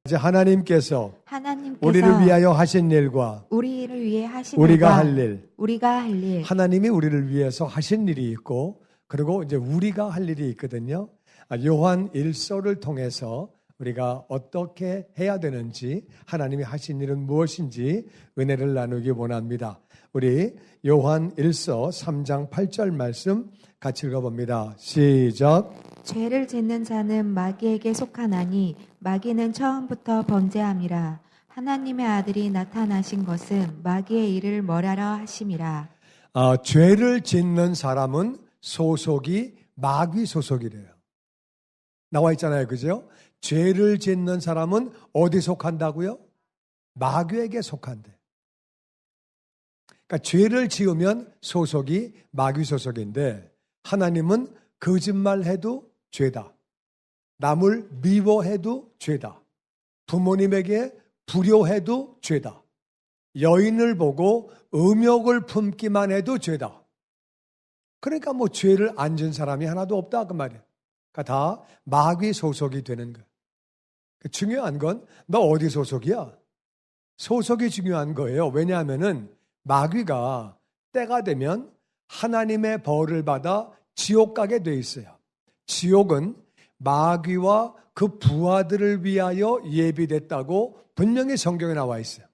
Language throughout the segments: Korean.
이제 하나님께서 하나님께서 우리를 위하여 하신 일과 우리를 위해 하신 우리가 일과 우리가 할 일, 하나님이 우리를 위해서 하신 일이 있고, 그리고 이제 우리가 할 일이 있거든요. 요한 1서를 통해서 우리가 어떻게 해야 되는지, 하나님이 하신 일은 무엇인지 은혜를 나누기 원합니다. 우리 요한 1서 3장 8절 말씀 같이 읽어봅니다. 시작. 죄를 짓는 자는 마귀에게 속하나니 마귀는 처음부터 범죄함이라. 하나님의 아들이 나타나신 것은 마귀의 일을 멸하려 하심이라. 죄를 짓는 사람은 소속이 마귀 소속이래요. 나와 있잖아요, 그죠? 죄를 짓는 사람은 어디 속한다고요? 마귀에게 속한대. 그러니까 죄를 지으면 소속이 마귀 소속인데, 하나님은 거짓말해도 죄다. 남을 미워해도 죄다. 부모님에게 불효해도 죄다. 여인을 보고 음욕을 품기만 해도 죄다. 그러니까 뭐 죄를 안 지은 사람이 하나도 없다 그 말이에요. 그러니까 다 마귀 소속이 되는 거예요. 중요한 건 너 어디 소속이야? 소속이 중요한 거예요. 왜냐하면은 마귀가 때가 되면 하나님의 벌을 받아 지옥 가게 돼 있어요. 지옥은 마귀와 그 부하들을 위하여 예비됐다고 분명히 성경에 나와 있어요.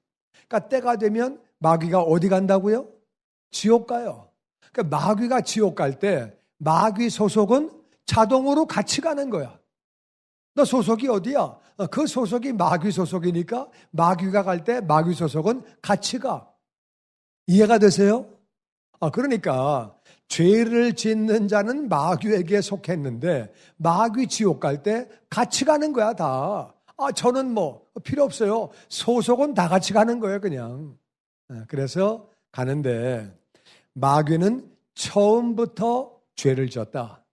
그러니까 때가 되면 마귀가 어디 간다고요? 지옥 가요. 그러니까 마귀가 지옥 갈 때 마귀 소속은 자동으로 같이 가는 거야. 너 소속이 어디야? 그 소속이 마귀 소속이니까 마귀가 갈 때 마귀 소속은 같이 가. 이해가 되세요? 그러니까 죄를 짓는 자는 마귀에게 속했는데 마귀 지옥 갈 때 같이 가는 거야, 다. 저는 뭐 필요 없어요. 소속은 다 같이 가는 거예요, 그냥. 그래서 가는데 마귀는 처음부터 죄를 졌다.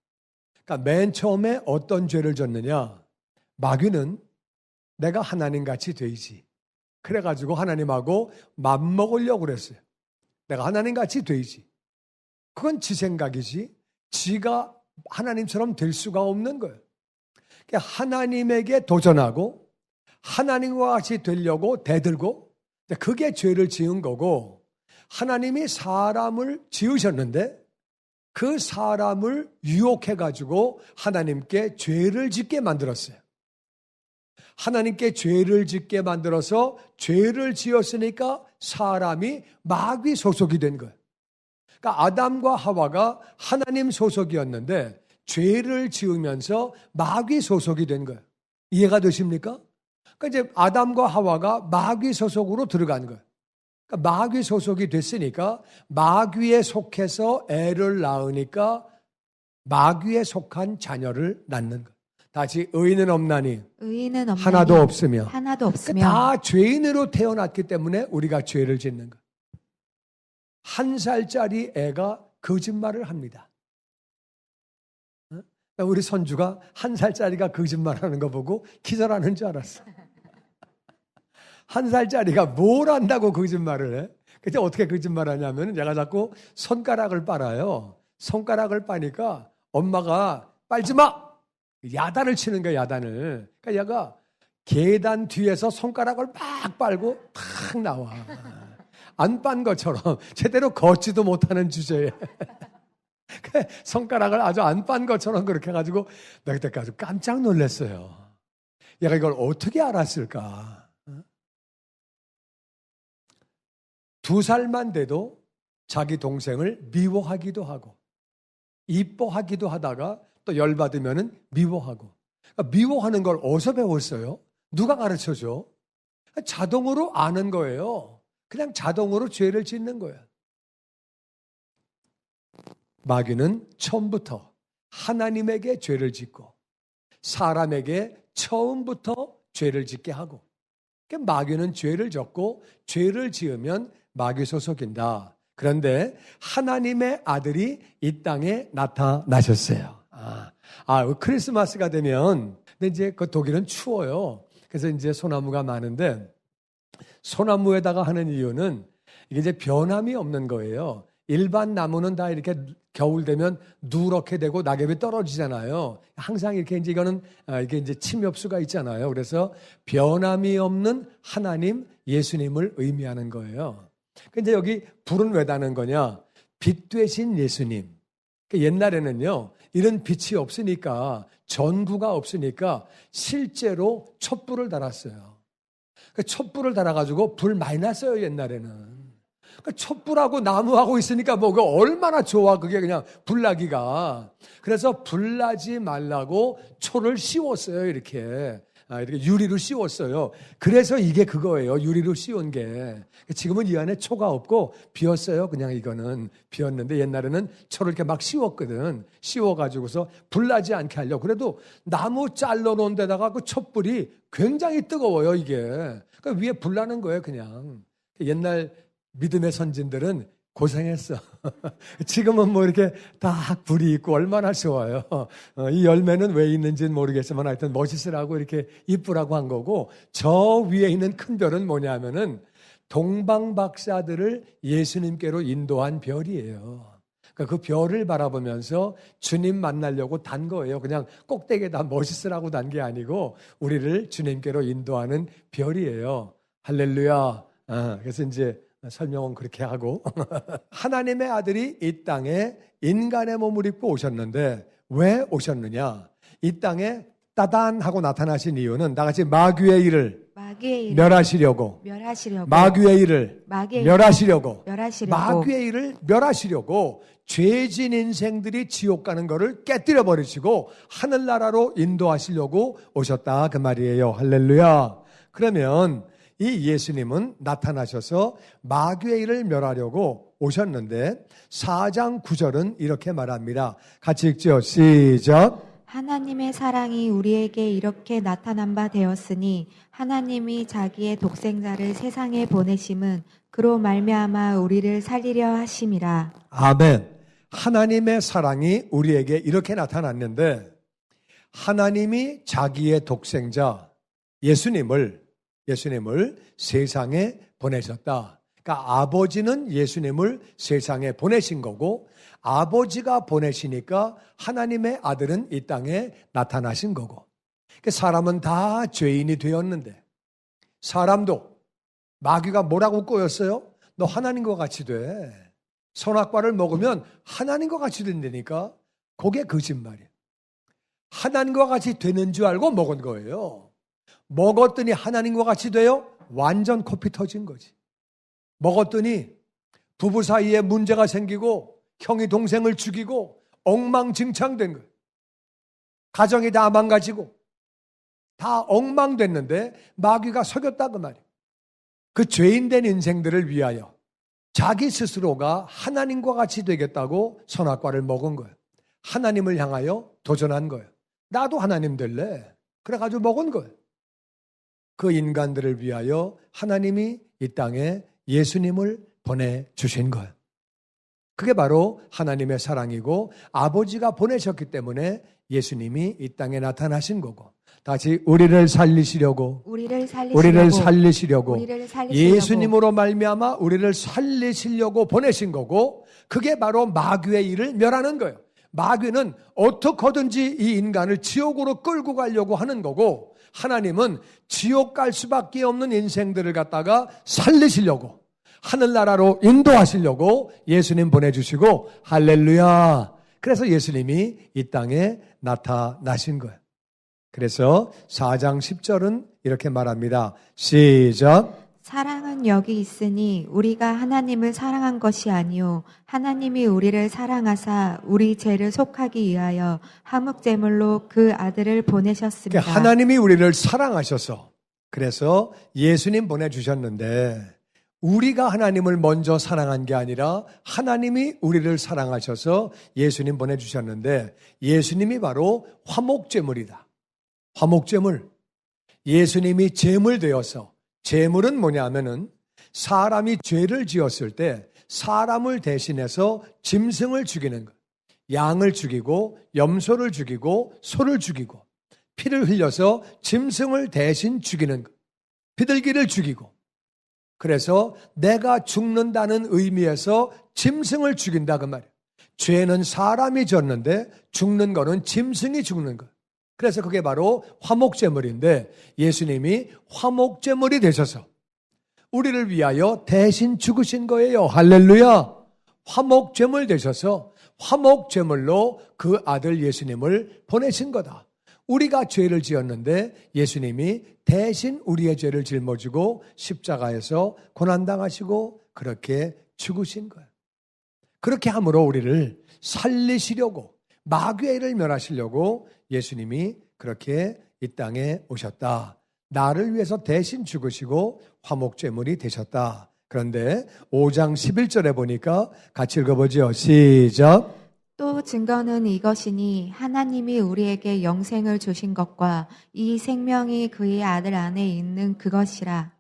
그러니까 맨 처음에 어떤 죄를 졌느냐? 마귀는 내가 하나님같이 되지. 그래가지고 하나님하고 맞먹으려고 그랬어요. 내가 하나님같이 되지. 그건 지 생각이지. 지가 하나님처럼 될 수가 없는 거예요. 그러니까 하나님에게 도전하고 하나님과 같이 되려고 대들고, 그게 죄를 지은 거고, 하나님이 사람을 지으셨는데 그 사람을 유혹해가지고 하나님께 죄를 짓게 만들었어요. 하나님께 죄를 짓게 만들어서 죄를 지었으니까 사람이 마귀 소속이 된 거예요. 그러니까 아담과 하와가 하나님 소속이었는데 죄를 지으면서 마귀 소속이 된 거예요. 이해가 되십니까? 그러니까 이제 아담과 하와가 마귀 소속으로 들어간 거예요. 그러니까 마귀 소속이 됐으니까 마귀에 속해서 애를 낳으니까 마귀에 속한 자녀를 낳는 거예요. 다시 의인은 없나니 의인은 없나니 하나도 없으며 다 죄인으로 태어났기 때문에 우리가 죄를 짓는 거예요. 1살짜리 애가 거짓말을 합니다. 우리 손주가 1살짜리가 거짓말하는 거 보고 기절하는 줄 알았어. 1살짜리가 뭘 안다고 거짓말을 해? 그때 어떻게 거짓말하냐면 얘가 자꾸 손가락을 빨아요. 손가락을 빠니까 엄마가 빨지 마! 야단을 치는 거야, 야단을. 그러니까 얘가 계단 뒤에서 손가락을 막 빨고 탁 나와. 안 빤 것처럼 제대로 걷지도 못하는 주제에 손가락을 아주 안 빤 것처럼 그렇게 해가지고 내가 그때까지 깜짝 놀랐어요. 얘가 이걸 어떻게 알았을까? 2살만 돼도 자기 동생을 미워하기도 하고 이뻐하기도 하다가 또 열받으면 미워하고. 그러니까 미워하는 걸 어디서 배웠어요? 누가 가르쳐줘? 자동으로 아는 거예요. 그냥 자동으로 죄를 짓는 거예요. 마귀는 처음부터 하나님에게 죄를 짓고 사람에게 처음부터 죄를 짓게 하고, 그러니까 마귀는 죄를 졌고 죄를 지으면 마귀 소속인다. 그런데 하나님의 아들이 이 땅에 나타나셨어요. 크리스마스가 되면, 근데 이제 그 독일은 추워요. 그래서 이제 소나무가 많은데 소나무에다가 하는 이유는 이게 이제 변함이 없는 거예요. 일반 나무는 다 이렇게 겨울 되면 누렇게 되고 낙엽이 떨어지잖아요. 항상 이렇게 이제 이거는 이게 이제 침엽수가 있잖아요. 그래서 변함이 없는 하나님 예수님을 의미하는 거예요. 근데 여기 불은 왜 다는 거냐? 빛 되신 예수님. 옛날에는요, 이런 빛이 없으니까, 전구가 없으니까 실제로 촛불을 달았어요. 촛불을 달아가지고 불 많이 났어요, 옛날에는. 촛불하고 나무하고 있으니까 뭐가 얼마나 좋아, 그게 그냥 불나기가. 그래서 불나지 말라고 초를 씌웠어요, 이렇게. 이렇게 유리로 씌웠어요. 그래서 이게 그거예요. 유리로 씌운 게. 지금은 이 안에 초가 없고 비었어요. 그냥 이거는 비었는데 옛날에는 초를 이렇게 막 씌웠거든. 씌워가지고서 불나지 않게 하려고. 그래도 나무 잘라놓은 데다가 그 촛불이 굉장히 뜨거워요, 이게. 그러니까 위에 불나는 거예요, 그냥. 옛날 믿음의 선진들은 고생했어. 지금은 뭐 이렇게 딱 불이 있고 얼마나 좋아요. 이 열매는 왜 있는지는 모르겠지만 하여튼 멋있으라고 이렇게 이쁘라고 한 거고, 저 위에 있는 큰 별은 뭐냐면은 동방박사들을 예수님께로 인도한 별이에요. 그러니까 그 별을 바라보면서 주님 만나려고 단 거예요. 그냥 꼭대기에다 멋있으라고 단 게 아니고 우리를 주님께로 인도하는 별이에요. 할렐루야. 그래서 이제 설명은 그렇게 하고 하나님의 아들이 이 땅에 인간의 몸을 입고 오셨는데 왜 오셨느냐? 이 땅에 따단하고 나타나신 이유는 다같이 마귀의 일을 멸하시려고 마귀의 일을 멸하시려고 마귀의 일을 멸하시려고 죄진 인생들이 지옥 가는 거를 깨뜨려 버리시고 하늘나라로 인도하시려고 오셨다 그 말이에요. 할렐루야. 그러면 이 예수님은 나타나셔서 마귀의 일을 멸하려고 오셨는데 4장 9절은 이렇게 말합니다. 같이 읽죠. 시작. 하나님의 사랑이 우리에게 이렇게 나타난 바 되었으니 하나님이 자기의 독생자를 세상에 보내심은 그로 말미암아 우리를 살리려 하심이라. 아멘. 하나님의 사랑이 우리에게 이렇게 나타났는데 하나님이 자기의 독생자 예수님을 세상에 보내셨다. 그러니까 아버지는 예수님을 세상에 보내신 거고 아버지가 보내시니까 하나님의 아들은 이 땅에 나타나신 거고. 그러니까 사람은 다 죄인이 되었는데 사람도 마귀가 뭐라고 꼬였어요? 너 하나님과 같이 돼. 선악과를 먹으면 하나님과 같이 된다니까. 그게 거짓말이에요. 하나님과 같이 되는 줄 알고 먹은 거예요. 먹었더니 하나님과 같이 돼요? 완전 코피 터진 거지. 먹었더니 부부 사이에 문제가 생기고 형이 동생을 죽이고 엉망진창된 거예요. 가정이 다 망가지고 다 엉망됐는데 마귀가 속였다 그 말이에요. 그 죄인된 인생들을 위하여 자기 스스로가 하나님과 같이 되겠다고 선악과를 먹은 거예요. 하나님을 향하여 도전한 거예요. 나도 하나님 될래. 그래가지고 먹은 거예요. 그 인간들을 위하여 하나님이 이 땅에 예수님을 보내주신 거예요. 그게 바로 하나님의 사랑이고 아버지가 보내셨기 때문에 예수님이 이 땅에 나타나신 거고 다시 우리를 살리시려고 예수님으로 말미암아 우리를 살리시려고 보내신 거고 그게 바로 마귀의 일을 멸하는 거예요. 마귀는 어떻게든지 이 인간을 지옥으로 끌고 가려고 하는 거고 하나님은 지옥 갈 수밖에 없는 인생들을 갖다가 살리시려고 하늘나라로 인도하시려고 예수님 보내주시고 할렐루야. 그래서 예수님이 이 땅에 나타나신 거예요. 그래서 4장 10절은 이렇게 말합니다. 시작. 사랑은 여기 있으니 우리가 하나님을 사랑한 것이 아니요 하나님이 우리를 사랑하사 우리 죄를 속하기 위하여 화목제물로 그 아들을 보내셨습니다. 그러니까 하나님이 우리를 사랑하셔서 그래서 예수님 보내주셨는데 우리가 하나님을 먼저 사랑한 게 아니라 하나님이 우리를 사랑하셔서 예수님 보내주셨는데 예수님이 바로 화목제물이다. 화목제물. 예수님이 제물 되어서 제물은 뭐냐 하면은 사람이 죄를 지었을 때 사람을 대신해서 짐승을 죽이는 것. 양을 죽이고 염소를 죽이고 소를 죽이고 피를 흘려서 짐승을 대신 죽이는 것. 비둘기를 죽이고 그래서 내가 죽는다는 의미에서 짐승을 죽인다 그 말이에요. 죄는 사람이 졌는데 죽는 거는 짐승이 죽는 거. 그래서 그게 바로 화목제물인데 예수님이 화목제물이 되셔서 우리를 위하여 대신 죽으신 거예요. 할렐루야. 화목제물 되셔서 화목제물로 그 아들 예수님을 보내신 거다. 우리가 죄를 지었는데 예수님이 대신 우리의 죄를 짊어지고 십자가에서 고난당하시고 그렇게 죽으신 거예요. 그렇게 함으로 우리를 살리시려고 마귀를 멸하시려고 예수님이 그렇게 이 땅에 오셨다. 나를 위해서 대신 죽으시고 화목제물이 되셨다. 그런데 5장 11절에 보니까 같이 읽어보죠. 시작. 또 증거는 이것이니 하나님이 우리에게 영생을 주신 것과 이 생명이 그의 아들 안에 있는 그것이라.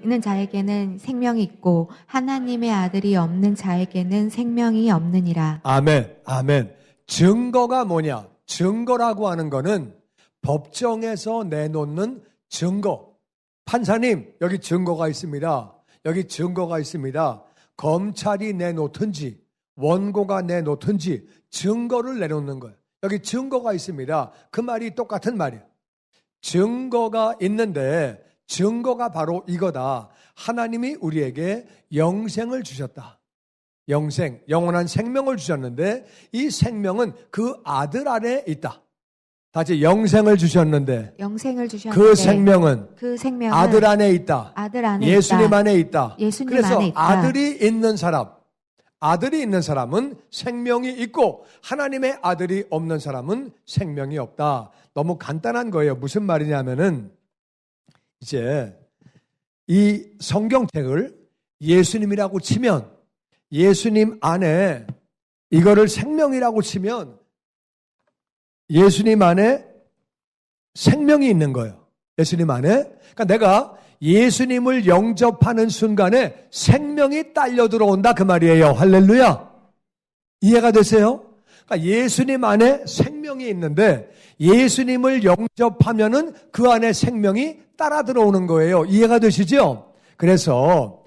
있는 자에게는 생명이 있고 하나님의 아들이 없는 자에게는 생명이 없느니라. 아멘. 아멘. 증거가 뭐냐? 증거라고 하는 거는 법정에서 내놓는 증거. 판사님, 여기 증거가 있습니다. 여기 증거가 있습니다. 검찰이 내놓든지 원고가 내놓든지 증거를 내놓는 거예요. 여기 증거가 있습니다. 그 말이 똑같은 말이에요. 증거가 있는데 증거가 바로 이거다. 하나님이 우리에게 영생을 주셨다. 영생, 영원한 생명을 주셨는데 이 생명은 그 아들 안에 있다. 다시 영생을 주셨는데 영생을 주셨는데 그 생명은 아들 안에 있다. 아들 안에 예수님 있다. 안에 있다. 예수님 그래서 안에 있다. 아들이 있는 사람은 생명이 있고 하나님의 아들이 없는 사람은 생명이 없다. 너무 간단한 거예요. 무슨 말이냐면은 이제 이 성경책을 예수님이라고 치면 예수님 안에 이거를 생명이라고 치면 예수님 안에 생명이 있는 거예요. 예수님 안에. 그러니까 내가 예수님을 영접하는 순간에 생명이 딸려 들어온다 그 말이에요. 할렐루야. 이해가 되세요? 그러니까 예수님 안에 생명이 있는데 예수님을 영접하면은 그 안에 생명이 따라 들어오는 거예요. 이해가 되시죠? 그래서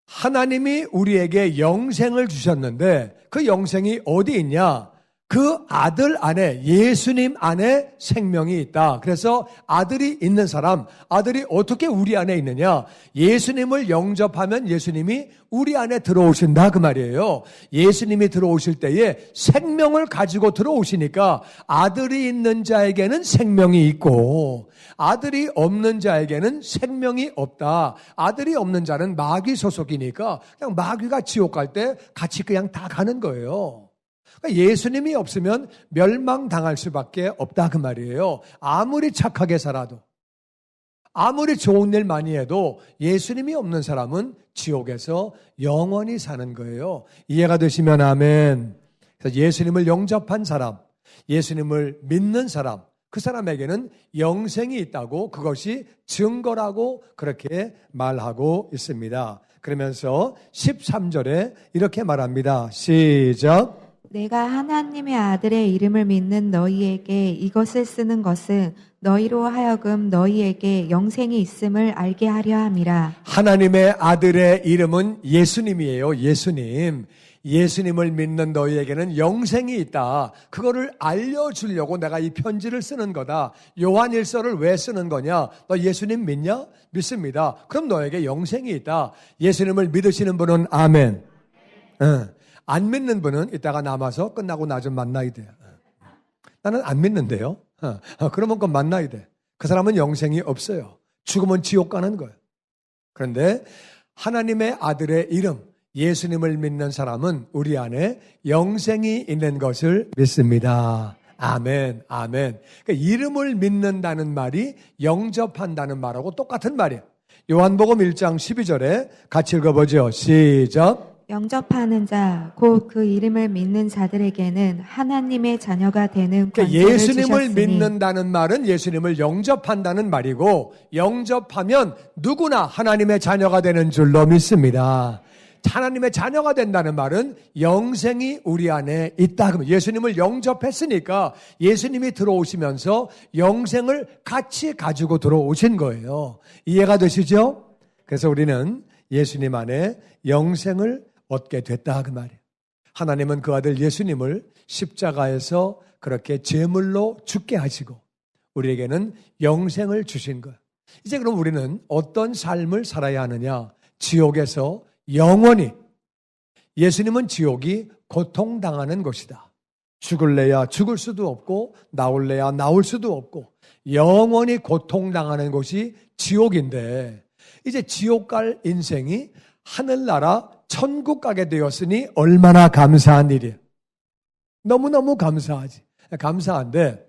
하나님이 우리에게 영생을 주셨는데 그 영생이 어디 있냐? 그 아들 안에 예수님 안에 생명이 있다. 그래서 아들이 있는 사람, 아들이 어떻게 우리 안에 있느냐? 예수님을 영접하면 예수님이 우리 안에 들어오신다 그 말이에요. 예수님이 들어오실 때에 생명을 가지고 들어오시니까 아들이 있는 자에게는 생명이 있고 아들이 없는 자에게는 생명이 없다. 아들이 없는 자는 마귀 소속이니까 그냥 마귀가 지옥 갈 때 같이 그냥 다 가는 거예요. 예수님이 없으면 멸망당할 수밖에 없다 그 말이에요. 아무리 착하게 살아도 아무리 좋은 일 많이 해도 예수님이 없는 사람은 지옥에서 영원히 사는 거예요. 이해가 되시면 아멘. 그래서 예수님을 영접한 사람, 예수님을 믿는 사람, 그 사람에게는 영생이 있다고 그것이 증거라고 그렇게 말하고 있습니다. 그러면서 13절에 이렇게 말합니다. 시작. 내가 하나님의 아들의 이름을 믿는 너희에게 이것을 쓰는 것은 너희로 하여금 너희에게 영생이 있음을 알게 하려 함이라. 하나님의 아들의 이름은 예수님이에요. 예수님. 예수님을 믿는 너희에게는 영생이 있다. 그거를 알려주려고 내가 이 편지를 쓰는 거다. 요한일서를 왜 쓰는 거냐? 너 예수님 믿냐? 믿습니다. 그럼 너에게 영생이 있다. 예수님을 믿으시는 분은 아멘. 안 믿는 분은 이따가 남아서 끝나고 나 좀 만나야 돼요. 나는 안 믿는데요. 그러면 그건 만나야 돼. 그 사람은 영생이 없어요. 죽으면 지옥 가는 거예요. 그런데 하나님의 아들의 이름, 예수님을 믿는 사람은 우리 안에 영생이 있는 것을 믿습니다. 아멘, 아멘. 그러니까 이름을 믿는다는 말이 영접한다는 말하고 똑같은 말이에요. 요한복음 1장 12절에 같이 읽어보죠. 시작. 영접하는 자, 곧 그 이름을 믿는 자들에게는 하나님의 자녀가 되는 그러니까 권세를 예수님을 주셨으니. 믿는다는 말은 예수님을 영접한다는 말이고 영접하면 누구나 하나님의 자녀가 되는 줄로 믿습니다. 하나님의 자녀가 된다는 말은 영생이 우리 안에 있다. 그러면 예수님을 영접했으니까 예수님이 들어오시면서 영생을 같이 가지고 들어오신 거예요. 이해가 되시죠? 그래서 우리는 예수님 안에 영생을 얻게 됐다 그 말이에요. 하나님은 그 아들 예수님을 십자가에서 그렇게 제물로 죽게 하시고 우리에게는 영생을 주신 것. 이제 그럼 우리는 어떤 삶을 살아야 하느냐? 지옥에서 영원히. 예수님은 지옥이 고통당하는 곳이다. 죽을래야 죽을 수도 없고 나올래야 나올 수도 없고 영원히 고통당하는 곳이 지옥인데, 이제 지옥 갈 인생이 하늘나라 천국 가게 되었으니 얼마나 감사한 일이에요. 너무너무 감사하지. 감사한데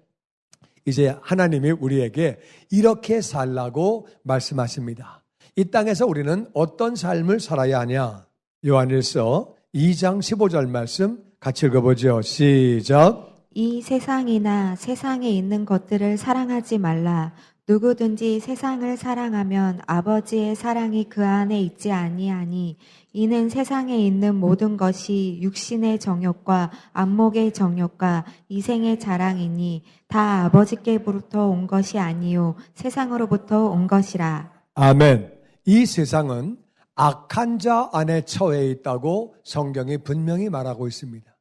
이제 하나님이 우리에게 이렇게 살라고 말씀하십니다. 이 땅에서 우리는 어떤 삶을 살아야 하냐? 요한일서 2장 15절 말씀 같이 읽어보죠. 시작. 이 세상이나 세상에 있는 것들을 사랑하지 말라. 누구든지 세상을 사랑하면 아버지의 사랑이 그 안에 있지 아니하니 이는 세상에 있는 모든 것이 육신의 정욕과 안목의 정욕과 이생의 자랑이니 다 아버지께로부터 온 것이 아니요 세상으로부터 온 것이라. 아멘. 이 세상은 악한 자 안에 처해 있다고 성경이 분명히 말하고 있습니다.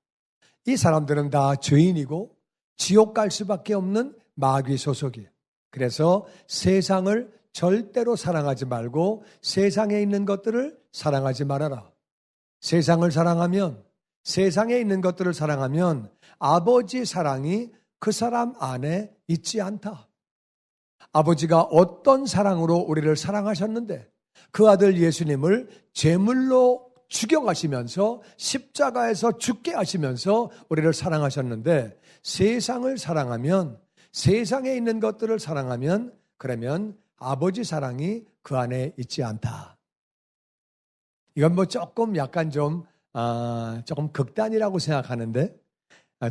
이 사람들은 다 죄인이고 지옥 갈 수밖에 없는 마귀 소속이에요. 그래서 세상을 절대로 사랑하지 말고 세상에 있는 것들을 사랑하지 말아라. 세상을 사랑하면, 세상에 있는 것들을 사랑하면 아버지 사랑이 그 사람 안에 있지 않다. 아버지가 어떤 사랑으로 우리를 사랑하셨는데 그 아들 예수님을 제물로 죽여가시면서 십자가에서 죽게 하시면서 우리를 사랑하셨는데, 세상을 사랑하면, 세상에 있는 것들을 사랑하면 그러면 아버지 사랑이 그 안에 있지 않다. 이건 뭐 조금 약간 조금 극단이라고 생각하는데,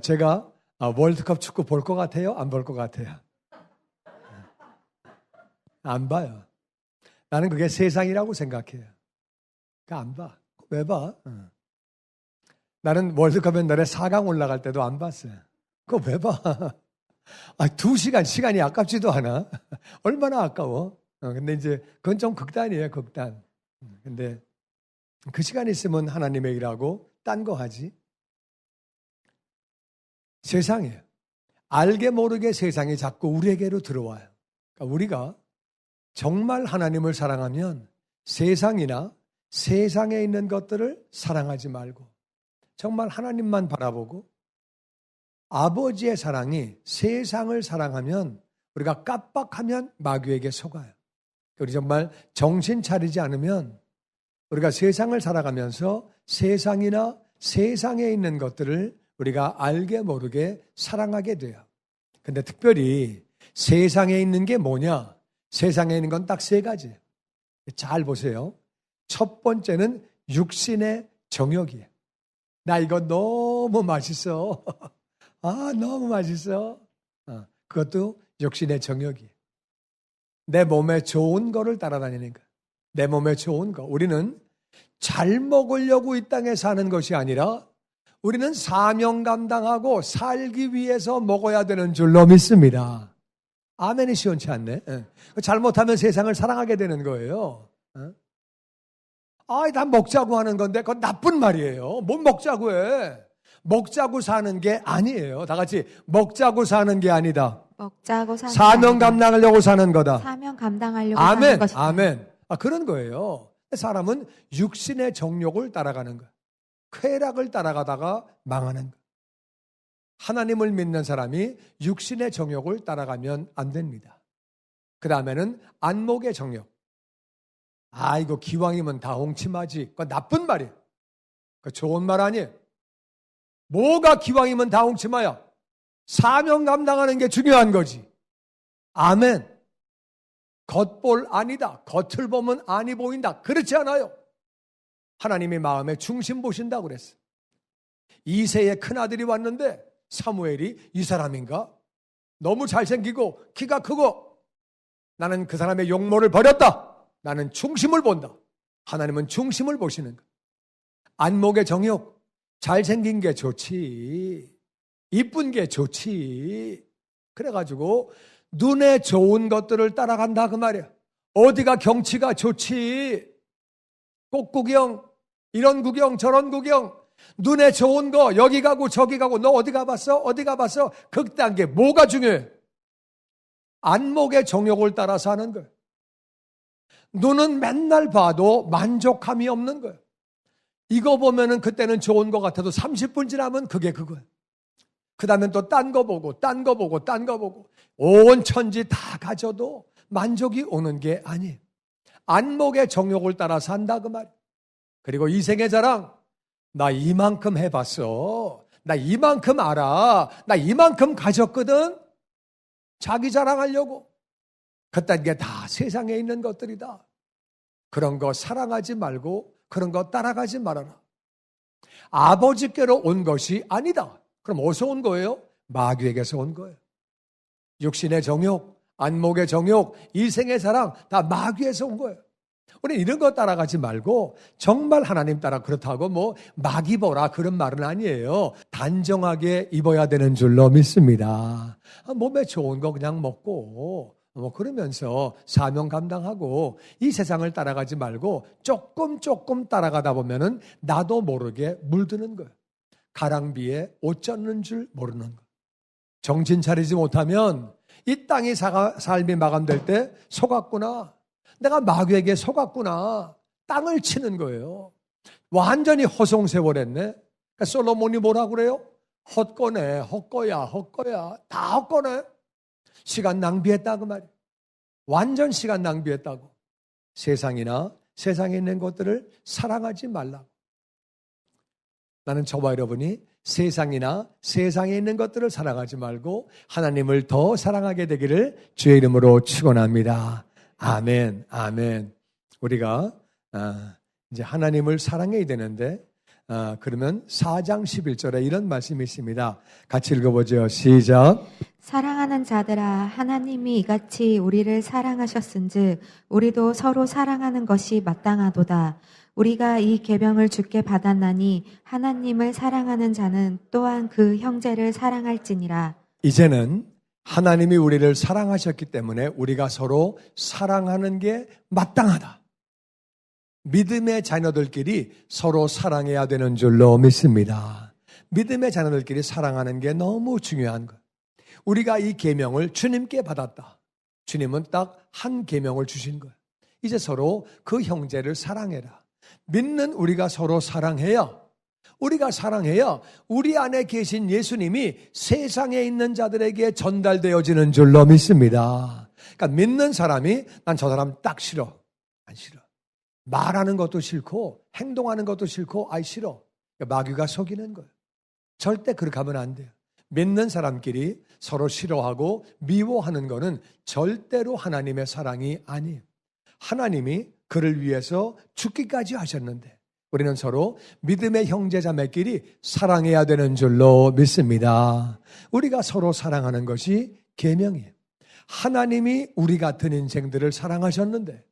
제가 월드컵 축구 볼 것 같아요? 안 볼 것 같아요? 안 봐요. 나는 그게 세상이라고 생각해요. 안 봐. 왜 봐? 나는 월드컵 옛날에 4강 올라갈 때도 안 봤어요. 그거 왜 봐? 2시간 시간이 아깝지도 않아. 얼마나 아까워. 근데 이제 그건 좀 극단이에요, 극단. 근데 그 시간 있으면 하나님의 일하고 딴 거 하지. 세상이에요. 알게 모르게 세상이 자꾸 우리에게로 들어와요. 그러니까 우리가 정말 하나님을 사랑하면 세상이나 세상에 있는 것들을 사랑하지 말고 정말 하나님만 바라보고, 아버지의 사랑이 세상을 사랑하면 우리가 깜빡하면 마귀에게 속아요. 우리 정말 정신 차리지 않으면 우리가 세상을 살아가면서 세상이나 세상에 있는 것들을 우리가 알게 모르게 사랑하게 돼요. 근데 특별히 세상에 있는 게 뭐냐? 세상에 있는 건 딱 3가지. 잘 보세요. 첫 번째는 육신의 정욕이에요. 나 이거 너무 맛있어. 너무 맛있어. 그것도 육신의 정욕이에요. 내 몸에 좋은 거를 따라다니는 거. 내 몸에 좋은 거. 우리는 잘 먹으려고 이 땅에 사는 것이 아니라 우리는 사명 감당하고 살기 위해서 먹어야 되는 줄로 믿습니다. 아멘이 시원치 않네. 잘못하면 세상을 사랑하게 되는 거예요. 다 먹자고 하는 건데 그건 나쁜 말이에요. 뭘 먹자고 해. 먹자고 사는 게 아니에요. 다 같이 먹자고 사는 게 아니다. 먹자고 사는 사명 게 아니다. 감당하려고 사는 거다. 사명 감당하려고 아멘, 사는 것이다. 아멘. 그런 거예요. 사람은 육신의 정욕을 따라가는 거예요. 쾌락을 따라가다가 망하는 거예요. 하나님을 믿는 사람이 육신의 정욕을 따라가면 안 됩니다. 그 다음에는 안목의 정욕. 이거 기왕이면 다 홍침하지. 그건 나쁜 말이에요. 그 좋은 말 아니에요. 뭐가 기왕이면 다 홍침하야? 사명 감당하는 게 중요한 거지. 아멘. 겉볼 아니다. 겉을 보면 아니 보인다. 그렇지 않아요. 하나님이 마음의 중심 보신다고 그랬어. 이새의 큰아들이 왔는데 사무엘이 이 사람인가? 너무 잘생기고 키가 크고 나는 그 사람의 용모를 버렸다. 나는 중심을 본다. 하나님은 중심을 보시는 거야. 안목의 정욕. 잘생긴 게 좋지. 이쁜 게 좋지. 그래가지고 눈에 좋은 것들을 따라간다 그 말이야. 어디가 경치가 좋지. 꽃 구경, 이런 구경, 저런 구경. 눈에 좋은 거 여기 가고 저기 가고 너 어디 가봤어? 어디 가봤어? 그딴 게 뭐가 중요해? 안목의 정욕을 따라서 하는 거예요. 눈은 맨날 봐도 만족함이 없는 거예요. 이거 보면은 그때는 좋은 것 같아도 30분 지나면 그게 그거예요. 그 다음엔 또 딴 거 보고 딴 거 보고 딴 거 보고 온 천지 다 가져도 만족이 오는 게 아니에요. 안목의 정욕을 따라서 한다 그 말이에요. 그리고 이생의 자랑, 나 이만큼 해봤어. 나 이만큼 알아. 나 이만큼 가졌거든. 자기 자랑하려고. 그딴 게 다 세상에 있는 것들이다. 그런 거 사랑하지 말고 그런 거 따라가지 말아라. 아버지께로 온 것이 아니다. 그럼 어디서 온 거예요? 마귀에게서 온 거예요. 육신의 정욕, 안목의 정욕, 이생의 사랑 다 마귀에서 온 거예요. 우리 이런 거 따라가지 말고 정말 하나님 따라 그렇다고 뭐 막 입어라 그런 말은 아니에요. 단정하게 입어야 되는 줄로 믿습니다. 몸에 좋은 거 그냥 먹고 뭐 그러면서 사명 감당하고 이 세상을 따라가지 말고 조금 따라가다 보면은 나도 모르게 물드는 거예요. 가랑비에 옷 젖는 줄 모르는 거예요. 정신 차리지 못하면 이 땅이 삶이 마감될 때 속았구나. 내가 마귀에게 속았구나. 땅을 치는 거예요. 완전히 허송세월했네. 그러니까 솔로몬이 뭐라고 그래요? 헛거네, 헛거야. 다 헛거네. 시간 낭비했다 그 말이에요. 완전 시간 낭비했다고. 세상이나 세상에 있는 것들을 사랑하지 말라고. 나는 저와 여러분이 세상이나 세상에 있는 것들을 사랑하지 말고 하나님을 더 사랑하게 되기를 주의 이름으로 축원합니다. 아멘, 아멘. 우리가 이제 하나님을 사랑해야 되는데 그러면 4장 11절에 이런 말씀이 있습니다. 같이 읽어보죠. 시작. 사랑하는 자들아, 하나님이 이같이 우리를 사랑하셨은즉 우리도 서로 사랑하는 것이 마땅하도다. 우리가 이 계명을 주께 받았나니 하나님을 사랑하는 자는 또한 그 형제를 사랑할지니라. 이제는 하나님이 우리를 사랑하셨기 때문에 우리가 서로 사랑하는 게 마땅하다. 믿음의 자녀들끼리 서로 사랑해야 되는 줄로 믿습니다. 믿음의 자녀들끼리 사랑하는 게 너무 중요한 거예요. 우리가 이 계명을 주님께 받았다. 주님은 딱 한 계명을 주신 거예요. 이제 서로 그 형제를 사랑해라. 믿는 우리가 서로 사랑해야 우리 안에 계신 예수님이 세상에 있는 자들에게 전달되어지는 줄로 믿습니다. 그러니까 믿는 사람이 난 저 사람 딱 싫어. 안 싫어. 말하는 것도 싫고 행동하는 것도 싫고 아이 싫어. 그러니까 마귀가 속이는 거예요. 절대 그렇게 하면 안 돼요. 믿는 사람끼리 서로 싫어하고 미워하는 거는 절대로 하나님의 사랑이 아니에요. 하나님이 그를 위해서 죽기까지 하셨는데 우리는 서로 믿음의 형제자매끼리 사랑해야 되는 줄로 믿습니다. 우리가 서로 사랑하는 것이 계명이에요. 하나님이 우리 같은 인생들을 사랑하셨는데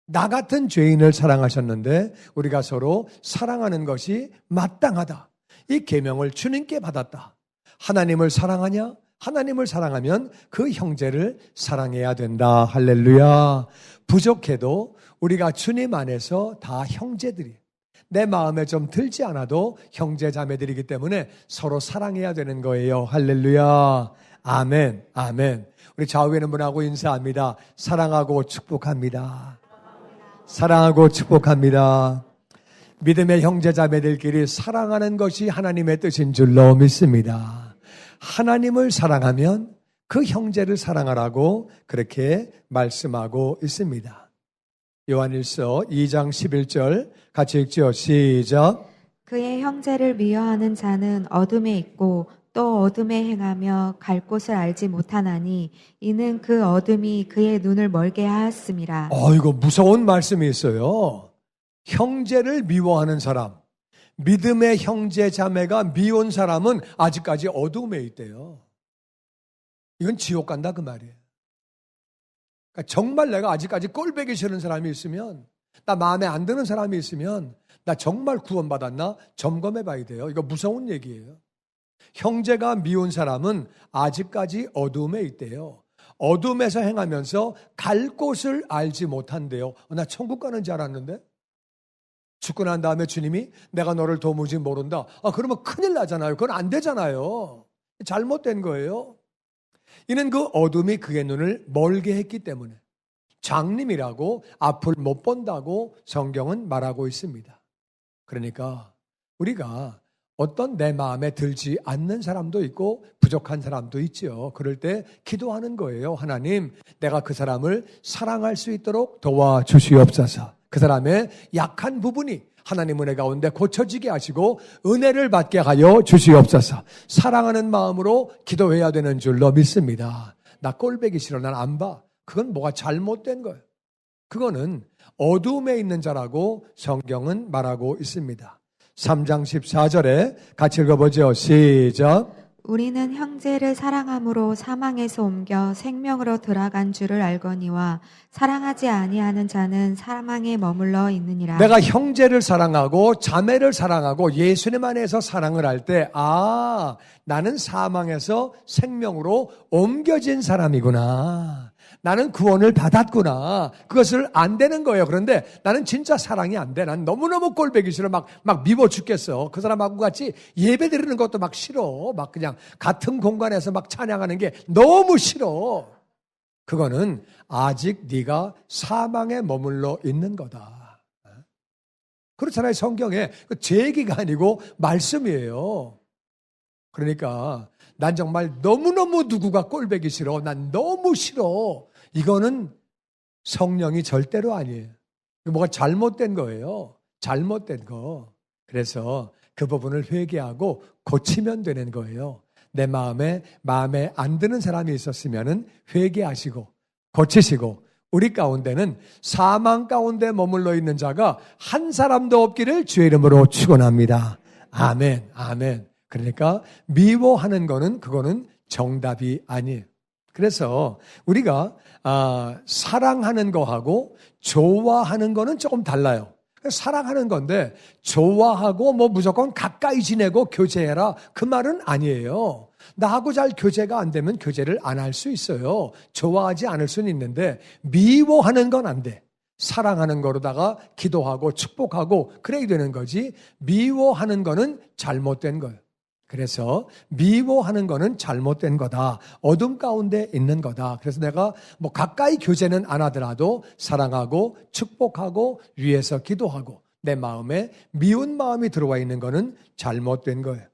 나 같은 죄인을 사랑하셨는데 우리가 서로 사랑하는 것이 마땅하다. 이 계명을 주님께 받았다. 하나님을 사랑하냐? 하나님을 사랑하면 그 형제를 사랑해야 된다. 할렐루야. 부족해도 우리가 주님 안에서 다 형제들이에요. 내 마음에 좀 들지 않아도 형제 자매들이기 때문에 서로 사랑해야 되는 거예요. 할렐루야. 아멘. 아멘. 우리 좌우에 있는 분하고 인사합니다. 사랑하고 축복합니다. 사랑하고 축복합니다. 믿음의 형제 자매들끼리 사랑하는 것이 하나님의 뜻인 줄로 믿습니다. 하나님을 사랑하면 그 형제를 사랑하라고 그렇게 말씀하고 있습니다. 요한일서 2장 11절 같이 읽죠. 시작. 그의 형제를 미워하는 자는 어둠에 있고 또 어둠에 행하며 갈 곳을 알지 못하나니 이는 그 어둠이 그의 눈을 멀게 하였음이라. 이거 무서운 말씀이 있어요. 형제를 미워하는 사람, 믿음의 형제 자매가 미운 사람은 아직까지 어둠에 있대요. 이건 지옥 간다 그 말이에요. 그러니까 정말 내가 아직까지 꼴보기 싫은 사람이 있으면, 나 마음에 안 드는 사람이 있으면 나 정말 구원받았나 점검해 봐야 돼요. 이거 무서운 얘기예요. 형제가 미운 사람은 아직까지 어둠에 있대요. 어둠에서 행하면서 갈 곳을 알지 못한대요. 나 천국 가는 줄 알았는데? 죽고 난 다음에 주님이 내가 너를 도무지 모른다. 그러면 큰일 나잖아요. 그건 안 되잖아요. 잘못된 거예요. 이는 그 어둠이 그의 눈을 멀게 했기 때문에 장님이라고 앞을 못 본다고 성경은 말하고 있습니다. 그러니까 우리가 어떤 내 마음에 들지 않는 사람도 있고 부족한 사람도 있죠. 그럴 때 기도하는 거예요. 하나님, 내가 그 사람을 사랑할 수 있도록 도와주시옵소서. 그 사람의 약한 부분이 하나님 은혜 가운데 고쳐지게 하시고 은혜를 받게 하여 주시옵소서. 사랑하는 마음으로 기도해야 되는 줄로 믿습니다. 나 꼴보기 싫어. 난 안 봐. 그건 뭐가 잘못된 거예요. 그거는 어둠에 있는 자라고 성경은 말하고 있습니다. 3장 14절에 같이 읽어보죠. 시작. 우리는 형제를 사랑함으로 사망에서 옮겨 생명으로 들어간 줄을 알거니와 사랑하지 아니하는 자는 사망에 머물러 있느니라. 내가 형제를 사랑하고 자매를 사랑하고 예수님 안에서 사랑을 할 때 나는 사망에서 생명으로 옮겨진 사람이구나. 나는 구원을 받았구나. 그것을 안 되는 거예요. 그런데 나는 진짜 사랑이 안 돼. 난 너무너무 꼴보기 싫어. 막 미워 죽겠어. 그 사람하고 같이 예배 드리는 것도 막 싫어. 막 그냥 같은 공간에서 막 찬양하는 게 너무 싫어. 그거는 아직 네가 사망에 머물러 있는 거다. 그렇잖아요. 성경에 제 얘기가 아니고 말씀이에요. 그러니까 난 정말 너무너무 누구가 꼴보기 싫어. 난 너무 싫어. 이거는 성령이 절대로 아니에요. 뭐가 잘못된 거예요. 잘못된 거. 그래서 그 부분을 회개하고 고치면 되는 거예요. 내 마음에 안 드는 사람이 있었으면은 회개하시고 고치시고 우리 가운데는 사망 가운데 머물러 있는 자가 한 사람도 없기를 주의 이름으로 축원합니다. 아멘, 아멘. 그러니까 미워하는 거는 그거는 정답이 아니에요. 그래서 우리가 사랑하는 거하고 좋아하는 거는 조금 달라요. 사랑하는 건데 좋아하고 무조건 가까이 지내고 교제해라 그 말은 아니에요. 나하고 잘 교제가 안 되면 교제를 안 할 수 있어요. 좋아하지 않을 수는 있는데 미워하는 건 안 돼. 사랑하는 거로다가 기도하고 축복하고 그래야 되는 거지 미워하는 거는 잘못된 거예요. 그래서 미워하는 거는 잘못된 거다. 어둠 가운데 있는 거다. 그래서 내가 가까이 교제는 안 하더라도 사랑하고 축복하고 위에서 기도하고 내 마음에 미운 마음이 들어와 있는 거는 잘못된 거예요.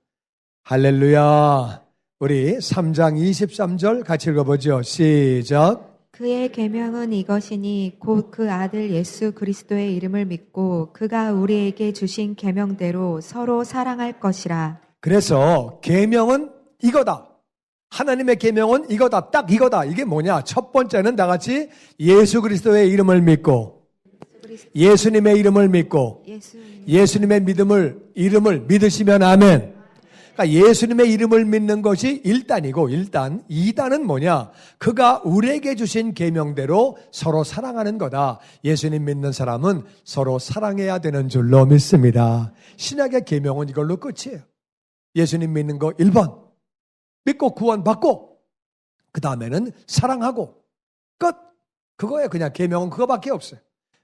할렐루야. 우리 3장 23절 같이 읽어보죠. 시작. 그의 계명은 이것이니 곧 그 아들 예수 그리스도의 이름을 믿고 그가 우리에게 주신 계명대로 서로 사랑할 것이라. 그래서 계명은 이거다. 하나님의 계명은 이거다. 딱 이거다. 이게 뭐냐? 첫 번째는 다 같이 예수 그리스도의 이름을 믿고 예수님의 이름을 믿고 예수님의 이름을 믿으시면 아멘. 그러니까 예수님의 이름을 믿는 것이 1단이고 2단은 뭐냐? 그가 우리에게 주신 계명대로 서로 사랑하는 거다. 예수님 믿는 사람은 서로 사랑해야 되는 줄로 믿습니다. 신약의 계명은 이걸로 끝이에요. 예수님 믿는 거 1번. 믿고 구원받고 그 다음에는 사랑하고 끝. 그거예요. 그냥 계명은 그거밖에 없어요.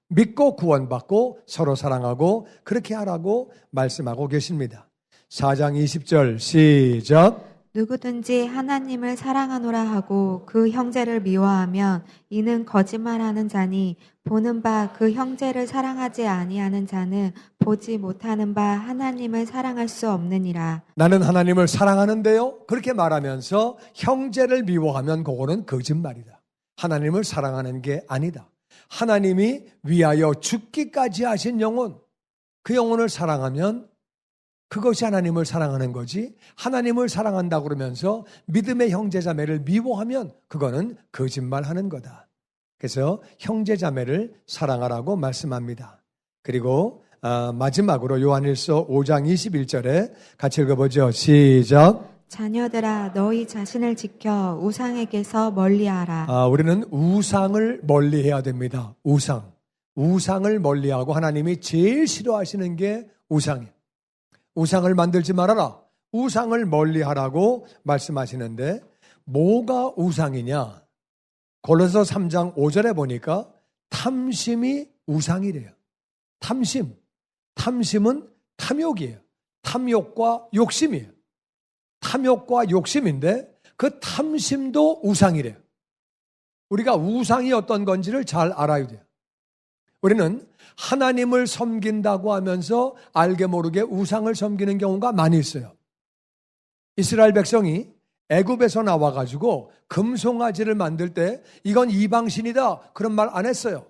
믿고 구원받고 서로 사랑하고 그렇게 하라고 말씀하고 계십니다. 4장 20절 시작. 누구든지 하나님을 사랑하노라 하고 그 형제를 미워하면 이는 거짓말하는 자니 보는 바 그 형제를 사랑하지 아니하는 자는 보지 못하는 바 하나님을 사랑할 수 없느니라. 나는 하나님을 사랑하는데요. 그렇게 말하면서 형제를 미워하면 그거는 거짓말이다. 하나님을 사랑하는 게 아니다. 하나님이 위하여 죽기까지 하신 영혼, 그 영혼을 사랑하면 그것이 하나님을 사랑하는 거지. 하나님을 사랑한다고 그러면서 믿음의 형제자매를 미워하면 그거는 거짓말하는 거다. 그래서 형제자매를 사랑하라고 말씀합니다. 그리고 마지막으로 요한일서 5장 21절에 같이 읽어보죠. 시작. 자녀들아 너희 자신을 지켜 우상에게서 멀리하라. 우리는 우상을 멀리해야 됩니다. 우상을 멀리하고 하나님이 제일 싫어하시는 게 우상이에요. 우상을 만들지 말아라. 우상을 멀리하라고 말씀하시는데 뭐가 우상이냐? 골로새 3장 5절에 보니까 탐심이 우상이래요. 탐심은 탐욕이에요. 탐욕과 욕심이에요. 탐욕과 욕심인데 그 탐심도 우상이래요. 우리가 우상이 어떤 건지를 잘 알아야 돼요. 우리는 하나님을 섬긴다고 하면서 알게 모르게 우상을 섬기는 경우가 많이 있어요. 이스라엘 백성이 애굽에서 나와가지고 금송아지를 만들 때 이건 이방신이다 그런 말 안 했어요.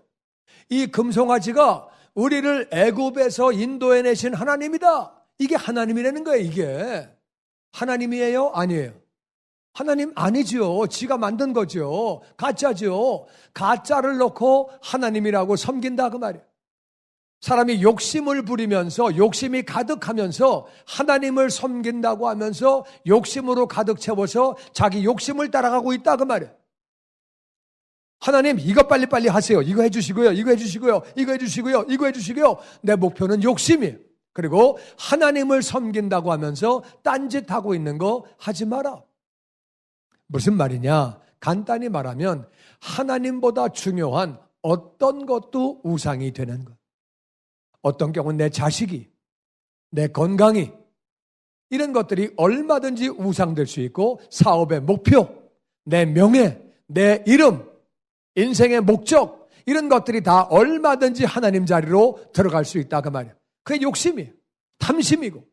이 금송아지가 우리를 애굽에서 인도해내신 하나님이다. 이게 하나님이라는 거예요. 이게 하나님이에요? 아니에요? 하나님 아니죠. 지가 만든 거죠. 가짜죠. 가짜를 놓고 하나님이라고 섬긴다 그 말이에요. 사람이 욕심을 부리면서 욕심이 가득하면서 하나님을 섬긴다고 하면서 욕심으로 가득 채워서 자기 욕심을 따라가고 있다 그 말이에요. 하나님 이거 빨리빨리 하세요. 이거 해주시고요. 이거 해주시고요. 이거 해주시고요. 이거 해주시고요. 내 목표는 욕심이에요. 그리고 하나님을 섬긴다고 하면서 딴짓하고 있는 거 하지 마라. 무슨 말이냐? 간단히 말하면 하나님보다 중요한 어떤 것도 우상이 되는 것. 어떤 경우는 내 자식이, 내 건강이 이런 것들이 얼마든지 우상될 수 있고 사업의 목표, 내 명예, 내 이름, 인생의 목적 이런 것들이 다 얼마든지 하나님 자리로 들어갈 수 있다 그 말이에요. 그게 욕심이에요. 탐심이고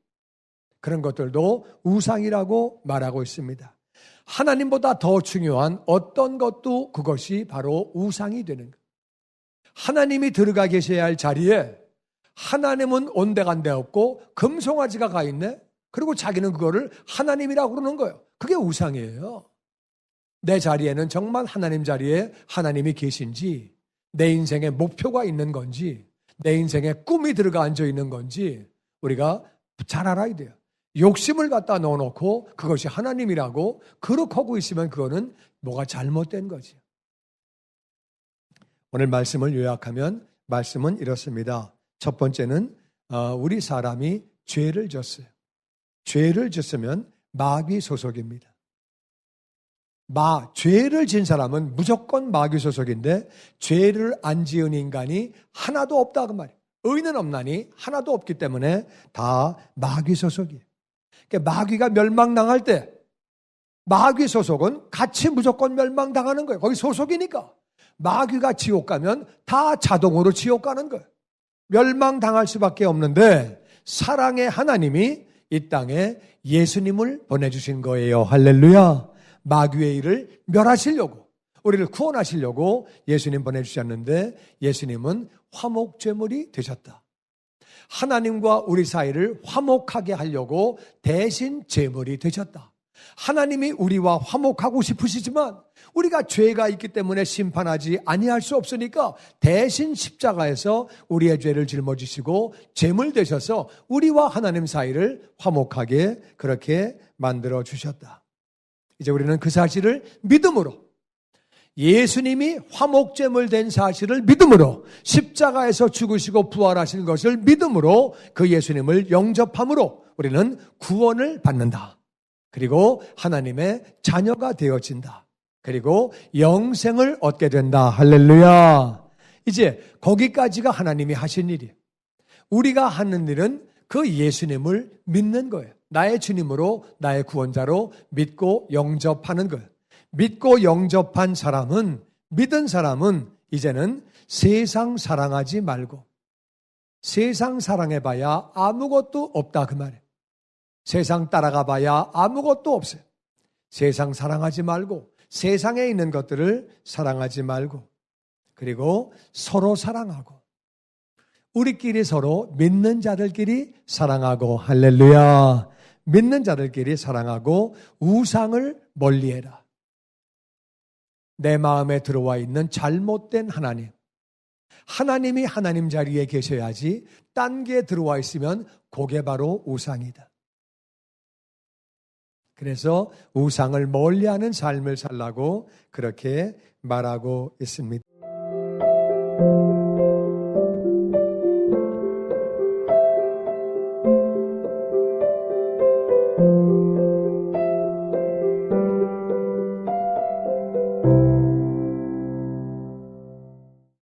그런 것들도 우상이라고 말하고 있습니다. 하나님보다 더 중요한 어떤 것도 그것이 바로 우상이 되는 것. 하나님이 들어가 계셔야 할 자리에 하나님은 온데간데 없고 금송아지가 가 있네. 그리고 자기는 그거를 하나님이라고 그러는 거예요. 그게 우상이에요. 내 자리에는 정말 하나님 자리에 하나님이 계신지, 내 인생에 목표가 있는 건지, 내 인생에 꿈이 들어가 앉아 있는 건지 우리가 잘 알아야 돼요. 욕심을 갖다 넣어놓고 그것이 하나님이라고 그렇게 하고 있으면 그거는 뭐가 잘못된 거지. 오늘 말씀을 요약하면 말씀은 이렇습니다. 첫 번째는 우리 사람이 죄를 졌어요. 죄를 졌으면 마귀 소속입니다. 죄를 진 사람은 무조건 마귀 소속인데 죄를 안 지은 인간이 하나도 없다 그 말이에요. 의는 없나니 하나도 없기 때문에 다 마귀 소속이에요. 그러니까 마귀가 멸망당할 때 마귀 소속은 같이 무조건 멸망당하는 거예요. 거기 소속이니까. 마귀가 지옥 가면 다 자동으로 지옥 가는 거예요. 멸망당할 수밖에 없는데 사랑의 하나님이 이 땅에 예수님을 보내주신 거예요. 할렐루야. 마귀의 일을 멸하시려고, 우리를 구원하시려고 예수님 보내주셨는데 예수님은 화목제물이 되셨다. 하나님과 우리 사이를 화목하게 하려고 대신 제물이 되셨다. 하나님이 우리와 화목하고 싶으시지만 우리가 죄가 있기 때문에 심판하지 아니할 수 없으니까 대신 십자가에서 우리의 죄를 짊어지시고 제물 되셔서 우리와 하나님 사이를 화목하게 그렇게 만들어 주셨다. 이제 우리는 그 사실을 믿음으로, 예수님이 화목제물 된 사실을 믿음으로, 십자가에서 죽으시고 부활하신 것을 믿음으로 그 예수님을 영접함으로 우리는 구원을 받는다. 그리고 하나님의 자녀가 되어진다. 그리고 영생을 얻게 된다. 할렐루야. 이제 거기까지가 하나님이 하신 일이에요. 우리가 하는 일은 그 예수님을 믿는 거예요. 나의 주님으로, 나의 구원자로 믿고 영접하는 거예요. 믿고 영접한 사람은, 믿은 사람은 이제는 세상 사랑하지 말고, 세상 사랑해봐야 아무것도 없다 그 말이에요. 세상 따라가 봐야 아무것도 없어요. 세상 사랑하지 말고, 세상에 있는 것들을 사랑하지 말고, 그리고 서로 사랑하고, 우리끼리 서로 믿는 자들끼리 사랑하고, 할렐루야. 믿는 자들끼리 사랑하고 우상을 멀리해라. 내 마음에 들어와 있는 잘못된 하나님, 하나님이 하나님 자리에 계셔야지 딴 게 들어와 있으면 그게 바로 우상이다. 그래서 우상을 멀리하는 삶을 살라고 그렇게 말하고 있습니다.